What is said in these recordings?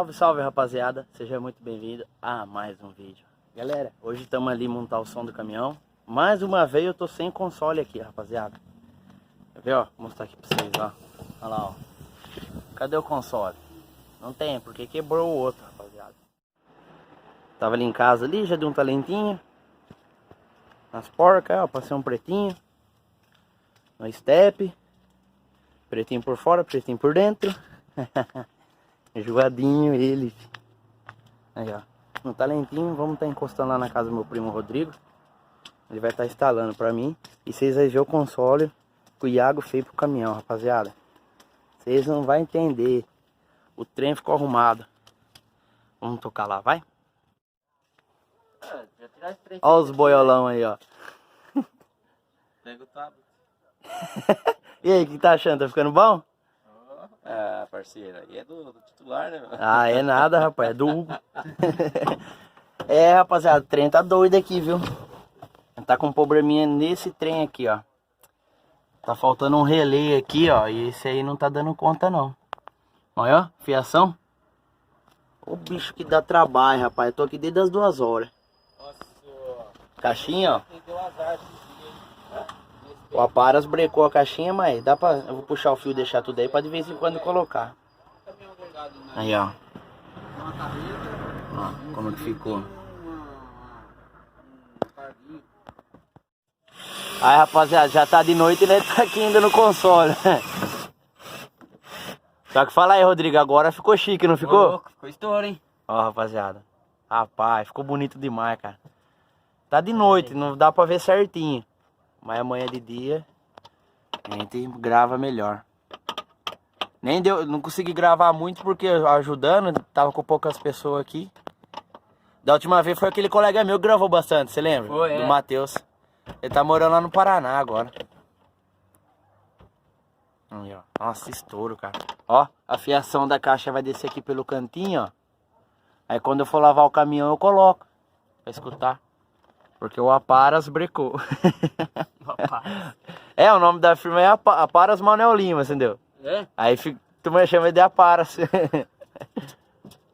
Salve, salve, rapaziada, seja muito bem-vindo a mais um vídeo. Galera, hoje estamos ali montar o som do caminhão. Mais uma vez eu tô sem console aqui, rapaziada. Quer ver, ó? Vou mostrar aqui pra vocês, ó. Olha lá, ó. Cadê o console? Não tem, porque quebrou o outro, rapaziada. Tava ali em casa ali, já deu um talentinho. Nas porcas, ó, passei um pretinho. No step. Pretinho por fora, pretinho por dentro. Enjoadinho ele. Aí, ó. No talentinho, vamos estar encostando lá na casa do meu primo Rodrigo. Ele vai estar instalando pra mim. E vocês vão ver o console que o Iago fez pro caminhão, rapaziada. Vocês não vão entender. O trem ficou arrumado. Vamos tocar lá, vai? Olha os boiolão aí, ó. Pega o tablet. E aí, o que tá achando? Tá ficando bom? Ah, parceiro, aí é do titular, né? Ah, é nada, rapaz, é do Hugo. É, rapaziada, o trem tá doido aqui, viu? Tá com um probleminha nesse trem aqui, ó. Tá faltando um relé aqui, ó. E esse aí não tá dando conta, não. Olha, ó, fiação. O bicho que dá trabalho, rapaz. Eu tô aqui desde as 2 horas. Nossa, Caixinha, ó. deu azar. O Aparas brecou a caixinha, mas dá pra... Eu vou puxar o fio e deixar tudo aí pra de vez em quando colocar. Aí, ó. Ó, como que ficou. Aí, rapaziada, já tá de noite e né, tá aqui ainda no console. Só que fala aí, Rodrigo, agora ficou chique, não ficou? Louco, ficou estouro, hein? Ó, rapaziada. Rapaz, ficou bonito demais, cara. Tá de noite, não dá pra ver certinho. Mas amanhã de dia a gente grava melhor. Nem deu, não consegui gravar muito porque ajudando, tava com poucas pessoas aqui. Da última vez foi aquele colega meu que gravou bastante, você lembra? Foi, do Matheus. Ele tá morando lá no Paraná agora. Aí, ó. Nossa, estouro, cara. Ó, a fiação da caixa vai descer aqui pelo cantinho, ó. Aí quando eu for lavar o caminhão eu coloco pra escutar. Porque o Aparas brecou. É, o nome da firma é Aparas Manuel Lima, entendeu? É? Aí tu me chama de Aparas.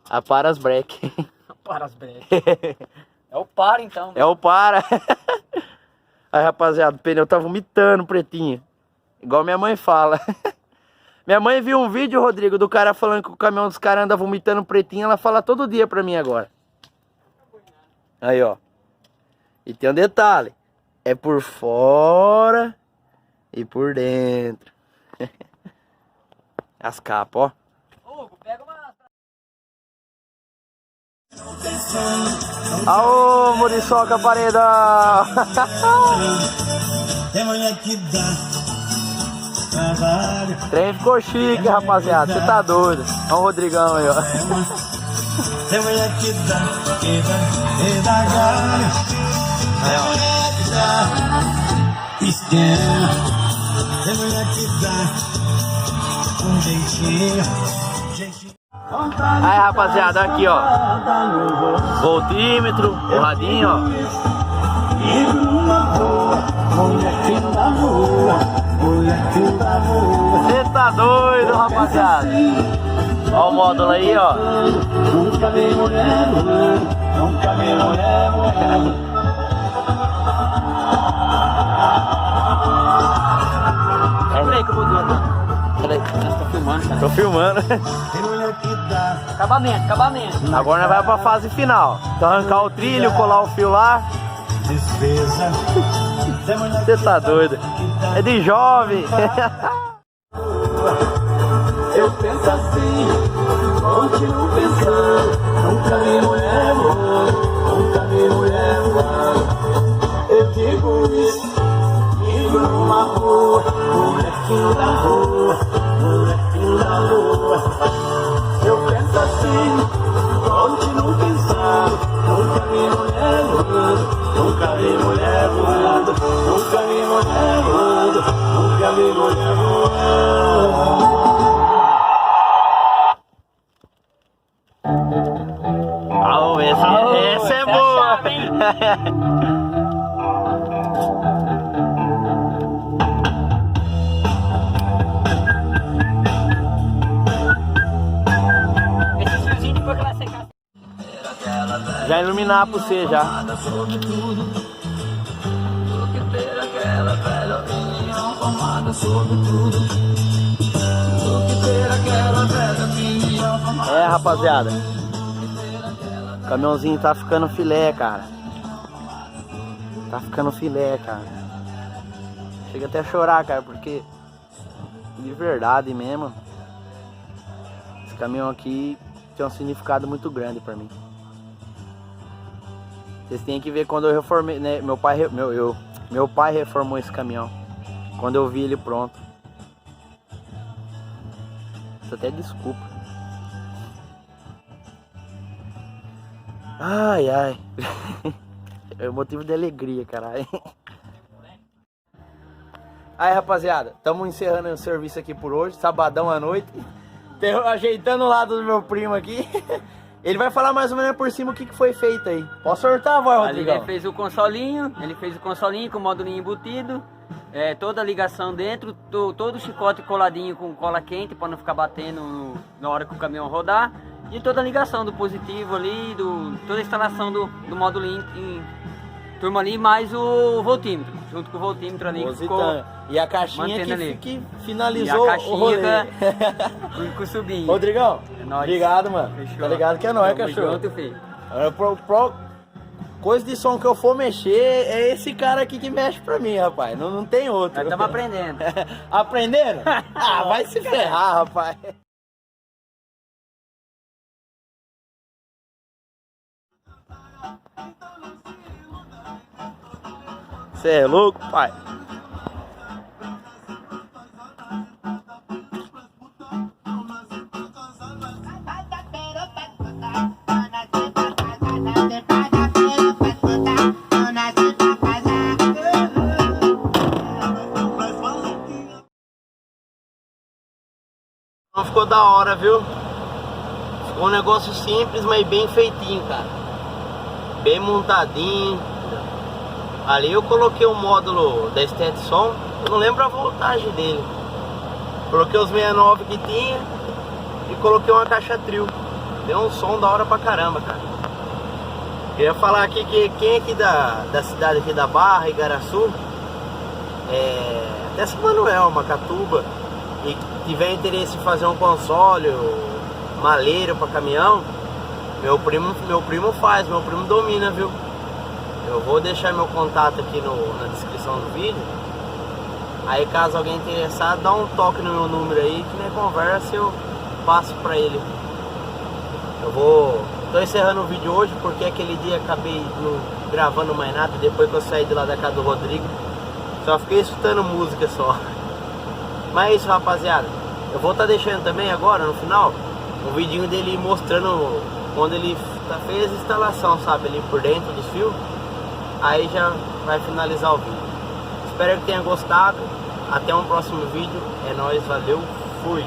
Aparas break. Aparas break. É o para então. Né? É o para. Aí, rapaziada, o pneu tá vomitando, pretinho. Igual minha mãe fala. Minha mãe viu um vídeo, Rodrigo, do cara falando que o caminhão dos caras anda vomitando pretinho. Ela fala todo dia pra mim agora. Aí, ó. E tem um detalhe. É por fora e por dentro. As capas, ó. Hugo, pega uma... Aô, Muriçoca Paredão! O trem ficou chique, rapaziada. Você tá doido. Olha o Rodrigão aí, ó. Aí, ó. Aí, rapaziada, aqui, ó. Voltímetro, o radinho, ó. Você tá doido, rapaziada. Ó o módulo aí, ó. Peraí que eu vou ver. Peraí, tá filmando, cara. Tô filmando. Acabamento, acabamento. Agora nós vamos pra fase final. Então arrancar o trilho, colar o fio lá. Você tá doido. É de jovem. Eu penso assim, continuo pensando. Nunca me levo, nunca me levo. Eu digo isso, digo numa rua, molequinho da rua, molequinho da rua. Eu penso assim, continuo pensando. Nunca me levo, nunca me levo, nunca me levo, nunca me levo. Essa é boa. Vai iluminar pra você já. É, rapaziada, o caminhãozinho tá ficando filé, cara. Tá ficando filé, cara. Chega até a chorar, cara, porque de verdade mesmo, esse caminhão aqui tem um significado muito grande pra mim. Vocês têm que ver quando eu reformei, né? Meu pai reformou esse caminhão. Quando eu vi ele pronto. Isso até desculpa. Ai, ai. É um motivo de alegria, caralho. Aí, rapaziada, estamos encerrando o serviço aqui por hoje, sabadão à noite. Ajeitando o lado do meu primo aqui. Ele vai falar mais ou menos por cima o que foi feito aí. Posso sortar a voz, Rodrigo? Ele fez o consolinho, com o módulo embutido, toda a ligação dentro, todo o chicote coladinho com cola quente para não ficar batendo na hora que o caminhão rodar. E toda a ligação do positivo ali, toda a instalação do módulo em turma ali, mais o voltímetro, junto com o voltímetro ali que ficou. E a caixinha que finalizou e a caixinha o rolê. Com o subinho. Rodrigão, é nóis. Obrigado, mano. Fechou. Tá ligado que é nóis, cachorro. Junto, filho. Coisa de som que eu for mexer, é esse cara aqui que mexe pra mim, rapaz. Não tem outro. Nós estamos aprendendo. Aprendendo? Ah, vai se ferrar, rapaz. Você é louco, pai? Ficou da hora, viu? Ficou um negócio simples, mas bem feitinho, cara. Bem montadinho. Ali eu coloquei o módulo da Stetson, eu não lembro a voltagem dele. Coloquei os 69 que tinha e coloquei uma caixa trio. Deu um som da hora pra caramba, cara. Queria falar aqui que quem é aqui da cidade aqui da Barra, Igaraçu, até São Manuel, Macatuba, e tiver interesse em fazer um console, maleiro pra caminhão, meu primo domina, viu? Eu vou deixar meu contato aqui na descrição do vídeo. Aí caso alguém interessado, dá um toque no meu número aí, que na conversa eu passo pra ele. Tô encerrando o vídeo hoje porque aquele dia acabei não gravando mais nada. Depois que eu saí de lá da casa do Rodrigo, só fiquei escutando música só. Mas é isso, rapaziada. Eu vou estar deixando também agora no final um vidinho dele mostrando quando ele fez a instalação, sabe, ali por dentro dos fios. Aí já vai finalizar o vídeo. Espero que tenha gostado. Até um próximo vídeo. É nóis, valeu, fui!